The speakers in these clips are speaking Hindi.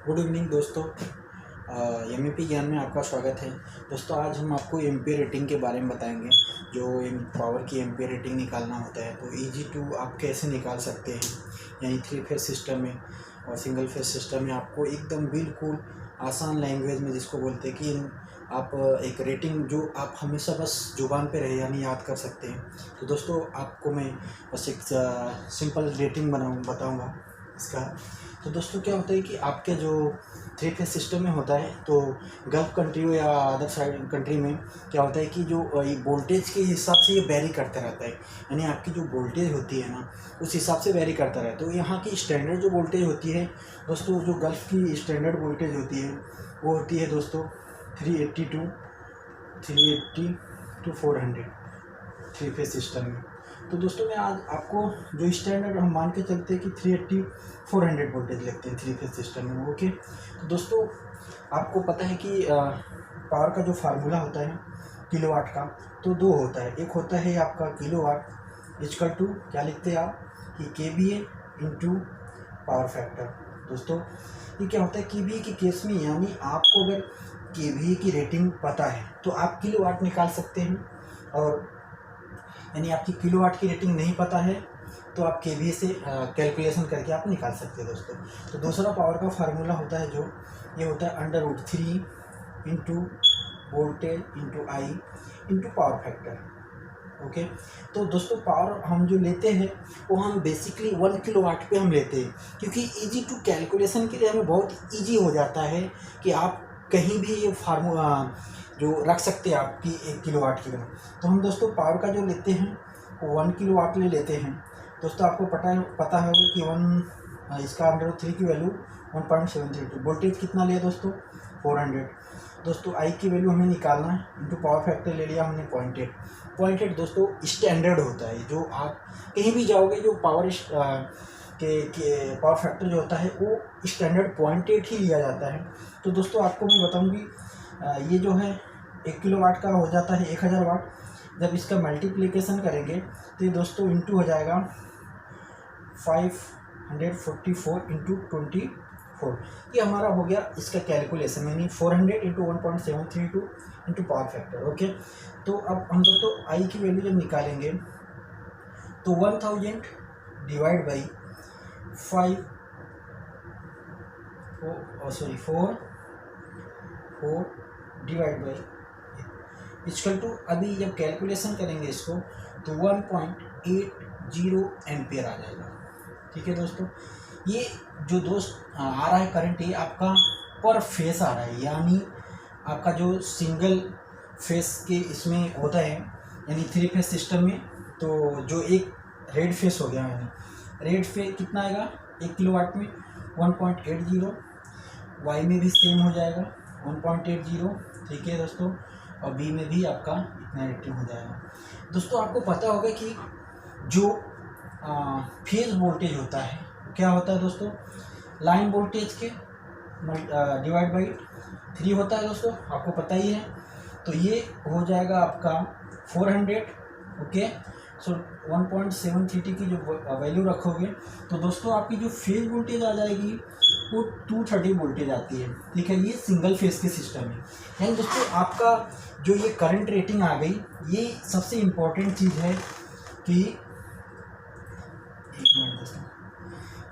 गुड इवनिंग दोस्तों। एमईपी ज्ञान में आपका स्वागत है। दोस्तों आज हम आपको एम्पीयर रेटिंग के बारे में बताएंगे। जो पावर की एम्पीयर रेटिंग निकालना होता है तो EG2 आप कैसे निकाल सकते हैं, यानी 3 फेज सिस्टम में और सिंगल फेज सिस्टम में आपको एकदम बिल्कुल आसान लैंग्वेज में जिसको बोलते हैं कि आप एक रेटिंग जो आप हमेशा बस जुबान पे रहे यानी याद कर सकते हैं। तो दोस्तों आपको मैं बस एक सिंपल रेटिंग बताऊँगा इसका। तो दोस्तों क्या होता है कि आपके जो 3 फेज सिस्टम में होता है तो गल्फ कंट्री या अदर साइड कंट्री में क्या होता है कि जो ये वोल्टेज के हिसाब से ये वेरी करता रहता है, यानी आपकी जो वोल्टेज होती है ना उस हिसाब से वेरी करता रहता है। तो यहाँ की स्टैंडर्ड जो वोल्टेज होती है दोस्तों, जो गल्फ की स्टैंडर्ड वोल्टेज होती है वो होती है दोस्तों 380 टू 400 3 फेज सिस्टम में। तो दोस्तों मैं आज आपको जो स्टैंडर्ड हम मान के चलते हैं कि 380 400 वोल्टेज लगते हैं 3 फेज सिस्टम में। ओके, तो दोस्तों आपको पता है कि पावर का जो फार्मूला होता है किलोवाट का, तो दो होता है। एक होता है आपका किलोवाट इक्वल टू क्या लिखते हैं आप कि KVA इंटू पावर फैक्टर। दोस्तों ये क्या होता है KVA के केस में, यानी आपको अगर KVA की रेटिंग पता है तो आप किलोवाट निकाल सकते हैं, और यानी आपकी किलोवाट की रेटिंग नहीं पता है तो आप KVA से कैलकुलेशन करके आप निकाल सकते हैं दोस्तों। तो दूसरा पावर का फार्मूला होता है जो ये होता है √3 into voltage into I into power factor. Okay, तो दोस्तों पावर हम जो लेते हैं वो हम बेसिकली 1 किलोवाट पे हम लेते हैं, क्योंकि EG2 कैलकुलेशन के लिए हमें बहुत ईजी हो जाता है कि आप कहीं भी ये फार्मूला जो रख सकते हैं आपकी 1 किलोवाट की तरह। तो हम दोस्तों पावर का जो लेते हैं वो 1 किलोवाट ले लेते हैं। दोस्तों आपको पता है कि इसका √3 की वैल्यू 1.732। वोल्टेज कितना लिया दोस्तों 400। दोस्तों I की वैल्यू हमें निकालना है, इंटू पावर फैक्टर ले लिया हमने 0.8 दोस्तों स्टैंडर्ड होता है। जो आप कहीं भी जाओगे जो पावर पावर फैक्टर जो होता है वो स्टैंडर्ड 0.8 ही लिया जाता है। तो दोस्तों आपको मैं बताऊंगी ये जो है 1 किलोवाट का हो जाता है 1000 वाट। जब इसका मल्टीप्लिकेशन करेंगे तो ये दोस्तों इंटू हो जाएगा 544 इंटू 24। ये हमारा हो गया इसका कैलकुलेशन, यानी 400 into 1.732 into power factor. Okay, तो अब हम दोस्तों I की वैल्यू जब निकालेंगे तो 1000 divide by 4 divide by equal to, अभी जब कैलकुलेशन करेंगे इसको तो 1.80 एम्पियर आ जाएगा। ठीक है दोस्तों, ये जो आ रहा है करंट ये आपका पर फेस आ रहा है, यानी आपका जो सिंगल फेस के इसमें होता है यानी 3 फेस सिस्टम में, तो जो एक रेड फेस हो गया, यानी रेड फेस कितना आएगा 1 किलोवाट में 1.80। Y में भी सेम हो जाएगा 1.80। ठीक है दोस्तों, और B में भी आपका इतना रेटिंग हो जाएगा। दोस्तों आपको पता होगा कि जो फेज वोल्टेज होता है क्या होता है दोस्तों, लाइन वोल्टेज के डिवाइड बाई 3 होता है दोस्तों, आपको पता ही है। तो ये हो जाएगा आपका 400। ओके, सो 1.732 की जो वैल्यू रखोगे तो दोस्तों आपकी जो फेज वोल्टेज आ जाएगी वो 230 वोल्टेज आती है। ठीक है, ये सिंगल फेज के सिस्टम है। यानी दोस्तों आपका जो ये करंट रेटिंग आ गई, ये सबसे इम्पोर्टेंट चीज़ है कि एक मिनट दोस्तों,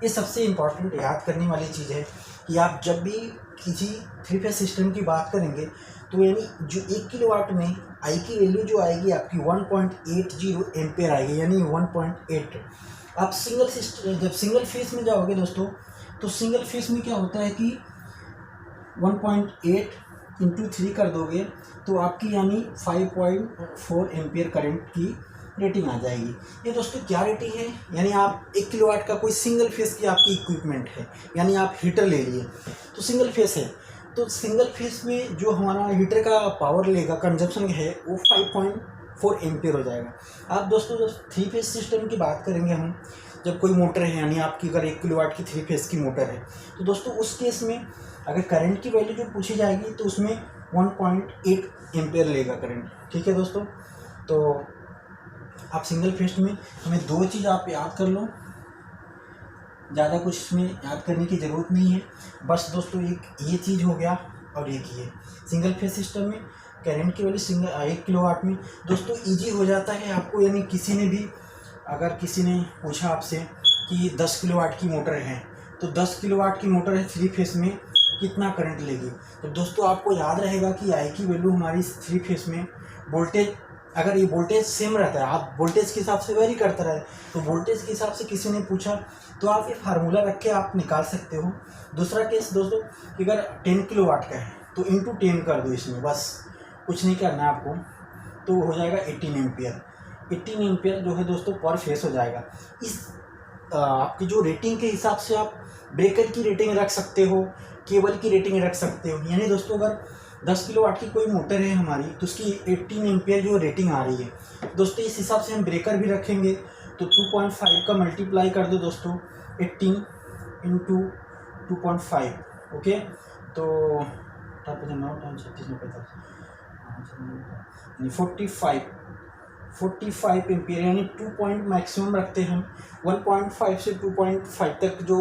ये सबसे इम्पोर्टेंट याद करने वाली चीज़ है कि आप जब भी किसी 3 फेज सिस्टम की बात करेंगे तो यानी जो 1 किलोवाट में I की वैल्यू जो आएगी आपकी 1.80 एम्पेयर आएगी, यानी 1.8। आप जब सिंगल फेज में जाओगे दोस्तों तो सिंगल फेज में क्या होता है कि 1.8 इंटू 3 कर दोगे तो आपकी यानी 5.4 एम्पियर करंट की रेटिंग आ जाएगी। ये दोस्तों क्या रेटिंग है, यानी आप 1 किलोवाट का कोई सिंगल फेस की आपकी इक्विपमेंट है, यानी आप हीटर ले लिए तो सिंगल फेस है, तो सिंगल फेस में जो हमारा हीटर का पावर लेगा कंजप्शन है वो 5.4 एम्पियर हो जाएगा। आप दोस्तों जब 3 फेस सिस्टम की बात करेंगे हम, जब कोई मोटर है यानी आपकी अगर 1 किलोवाट की 3 फेस की मोटर है तो दोस्तों उस केस में अगर करंट की वैल्यू जो पूछी जाएगी तो उसमें 1.8 एम्पियर लेगा करंट। ठीक है दोस्तों, तो आप सिंगल फेस में हमें दो चीज़ आप याद कर लो, ज़्यादा कुछ इसमें याद करने की ज़रूरत नहीं है। बस दोस्तों एक ये चीज़ हो गया और एक ये सिंगल फेज सिस्टम में करंट की वैल्यू सिंगल 1 किलोवाट में दोस्तों ईजी हो जाता है आपको। यानी किसी ने भी अगर किसी ने पूछा आपसे कि 10 किलोवाट की मोटर है तो 10 किलोवाट की मोटर है 3 फेस में कितना करंट लेगी, तो दोस्तों आपको याद रहेगा कि आई की वैल्यू हमारी 3 फेस में वोल्टेज, अगर ये वोल्टेज सेम रहता है, आप वोल्टेज के हिसाब से वेरी करता रहे तो वोल्टेज के हिसाब से किसी ने पूछा तो आप ये फार्मूला रख के आप निकाल सकते हो। दूसरा केस दोस्तों कि अगर 10 किलोवाट का है तो इंटू 10 कर दो इसमें, बस कुछ नहीं करना है आपको, तो हो जाएगा 18 एम्पियर। 18 एम्पियर जो है दोस्तों पर फेस हो जाएगा। इस आपकी जो रेटिंग के हिसाब से आप ब्रेकर की रेटिंग रख सकते हो, केबल की रेटिंग रख सकते हो। यानी दोस्तों अगर 10 किलोवाट की कोई मोटर है हमारी तो उसकी 18 एम्पियर जो रेटिंग आ रही है दोस्तों, इस हिसाब से हम ब्रेकर भी रखेंगे तो 2.5 का मल्टीप्लाई कर दो दोस्तों 18 इंटू 2.5, ओके। तो 45 एम्पियर यानी 2 पॉइंट मैक्सिमम रखते हैं हम। 1.5 से 2.5 तक जो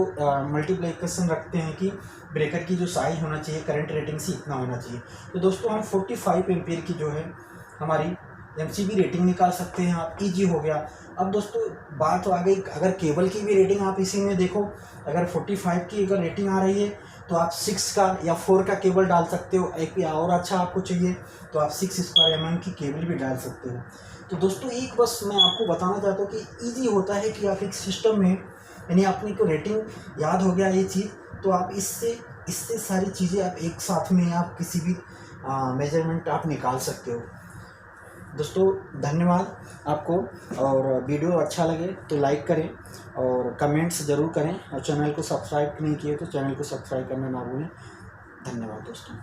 मल्टीप्लिकेशन रखते हैं कि ब्रेकर की जो साइज होना चाहिए करंट रेटिंग से इतना होना चाहिए। तो दोस्तों हम 45 एम्पियर की जो है हमारी एमसीबी रेटिंग निकाल सकते हैं आप, इजी हो गया। अब दोस्तों बात तो आ गई अगर केबल की भी रेटिंग आप इसी में देखो, अगर 45 की अगर रेटिंग आ रही है तो आप 6 का या 4 का केबल डाल सकते हो। एक और अच्छा आपको चाहिए तो आप 6 स्क्वायर mm की केबल भी डाल सकते हो। तो दोस्तों एक बस मैं आपको बताना चाहता हूँ कि ईजी होता है कि आप एक सिस्टम में, यानी आपने को रेटिंग याद हो गया ये चीज़, तो आप इससे सारी चीज़ें आप एक साथ में आप किसी भी मेजरमेंट आप निकाल सकते हो। दोस्तों धन्यवाद आपको, और वीडियो अच्छा लगे तो लाइक करें और कमेंट्स ज़रूर करें, और चैनल को सब्सक्राइब नहीं किए तो चैनल को सब्सक्राइब करना ना भूलें। धन्यवाद दोस्तों।